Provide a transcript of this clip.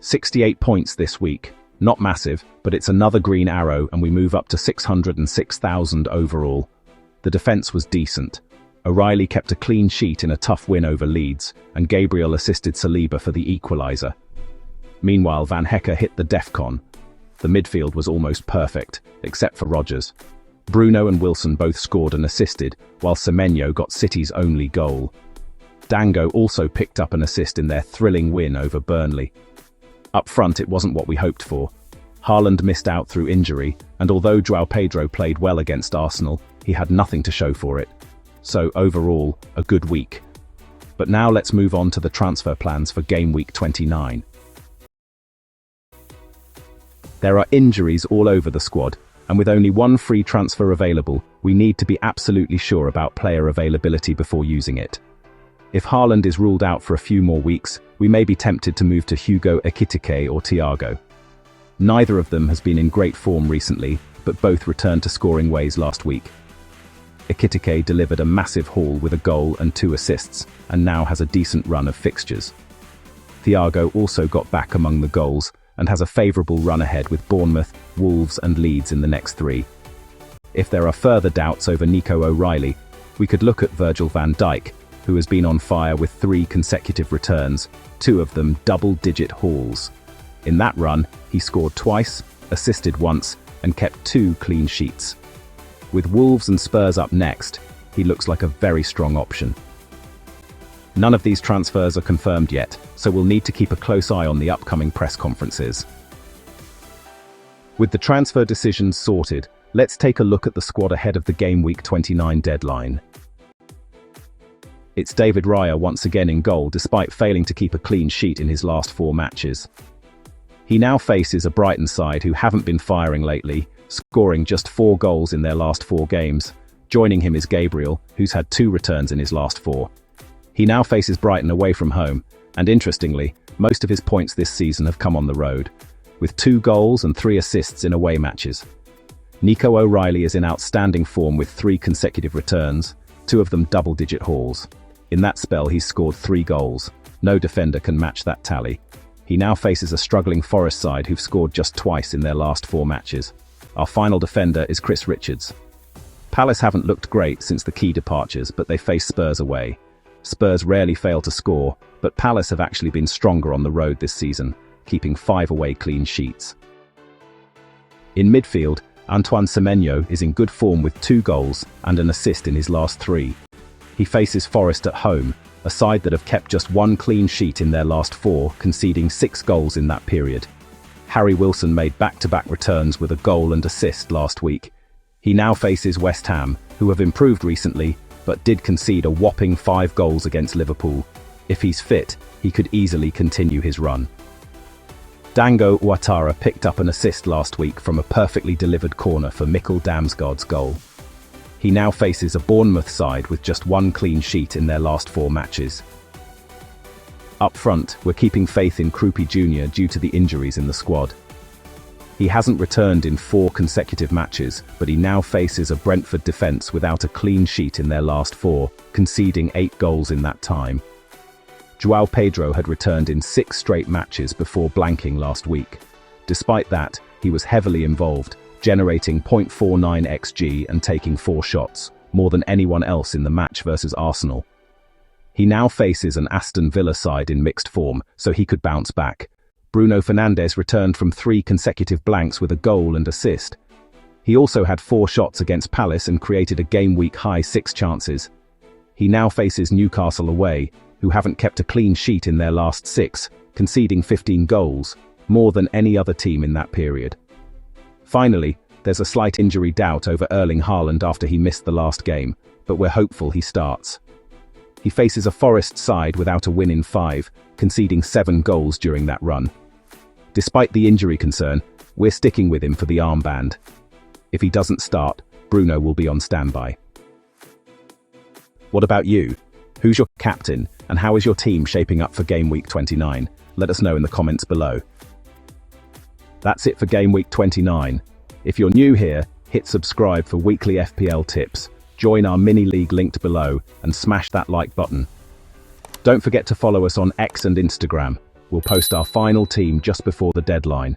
68 points this week. Not massive, but it's another green arrow and we move up to 606,000 overall. The defense was decent. O'Reilly kept a clean sheet in a tough win over Leeds, and Gabriel assisted Saliba for the equaliser. Meanwhile, Van Hecke hit the DEFCON. The midfield was almost perfect, except for Rodgers. Bruno and Wilson both scored and assisted, while Semenyo got City's only goal. Dango also picked up an assist in their thrilling win over Burnley. Up front, it wasn't what we hoped for. Haaland missed out through injury, and although João Pedro played well against Arsenal, he had nothing to show for it. So overall, a good week. But now let's move on to the transfer plans for Gameweek 29. There are injuries all over the squad, and with only one free transfer available, we need to be absolutely sure about player availability before using it. If Haaland is ruled out for a few more weeks, we may be tempted to move to Hugo Ekitike or Thiago. Neither of them has been in great form recently, but both returned to scoring ways last week. Ekitike delivered a massive haul with a goal and 2 assists, and now has a decent run of fixtures. Thiago also got back among the goals, and has a favourable run ahead with Bournemouth, Wolves and Leeds in the next 3. If there are further doubts over Nico O'Reilly, we could look at Virgil van Dijk, who has been on fire with 3 consecutive returns, 2 of them double-digit hauls. In that run, he scored twice, assisted once, and kept 2 clean sheets. With Wolves and Spurs up next, he looks like a very strong option. None of these transfers are confirmed yet, so we'll need to keep a close eye on the upcoming press conferences. With the transfer decisions sorted, let's take a look at the squad ahead of the Gameweek 29 deadline. It's David Raya once again in goal despite failing to keep a clean sheet in his last 4 matches. He now faces a Brighton side who haven't been firing lately, scoring just 4 goals in their last 4 games. Joining him is Gabriel, who's had 2 returns in his last 4. He now faces Brighton away from home, and interestingly, most of his points this season have come on the road, with 2 goals and 3 assists in away matches. Nico O'Reilly is in outstanding form with 3 consecutive returns, 2 of them double-digit hauls. In that spell, he's scored 3 goals. No defender can match that tally. He now faces a struggling Forest side who've scored just twice in their last 4 matches. Our final defender is Chris Richards. Palace haven't looked great since the key departures, but they face Spurs away. Spurs rarely fail to score, but Palace have actually been stronger on the road this season, keeping 5 away clean sheets. In midfield, Antoine Semenyo is in good form with 2 goals and an assist in his last 3. He faces Forest at home, a side that have kept just 1 clean sheet in their last 4, conceding 6 goals in that period. Harry Wilson made back-to-back returns with a goal and assist last week. He now faces West Ham, who have improved recently, but did concede a whopping 5 goals against Liverpool. If he's fit, he could easily continue his run. Dango Ouattara picked up an assist last week from a perfectly delivered corner for Mikkel Damsgaard's goal. He now faces a Bournemouth side with just 1 clean sheet in their last 4 matches. Up front, we're keeping faith in Krupi Jr. due to the injuries in the squad. He hasn't returned in 4 consecutive matches, but he now faces a Brentford defence without a clean sheet in their last 4, conceding 8 goals in that time. João Pedro had returned in 6 straight matches before blanking last week. Despite that, he was heavily involved, generating 0.49 xG and taking 4 shots, more than anyone else in the match versus Arsenal. He now faces an Aston Villa side in mixed form, so he could bounce back. Bruno Fernandes returned from 3 consecutive blanks with a goal and assist. He also had 4 shots against Palace and created a game-week high 6 chances. He now faces Newcastle away, who haven't kept a clean sheet in their last 6, conceding 15 goals, more than any other team in that period. Finally, there's a slight injury doubt over Erling Haaland after he missed the last game, but we're hopeful he starts. He faces a Forest side without a win in 5, conceding 7 goals during that run. Despite the injury concern, we're sticking with him for the armband. If he doesn't start, Bruno will be on standby. What about you? Who's your captain, and how is your team shaping up for Gameweek 29? Let us know in the comments below. That's it for Gameweek 29. If you're new here, hit subscribe for weekly FPL tips, join our mini-league linked below, and smash that like button. Don't forget to follow us on X and Instagram. We'll post our final team just before the deadline.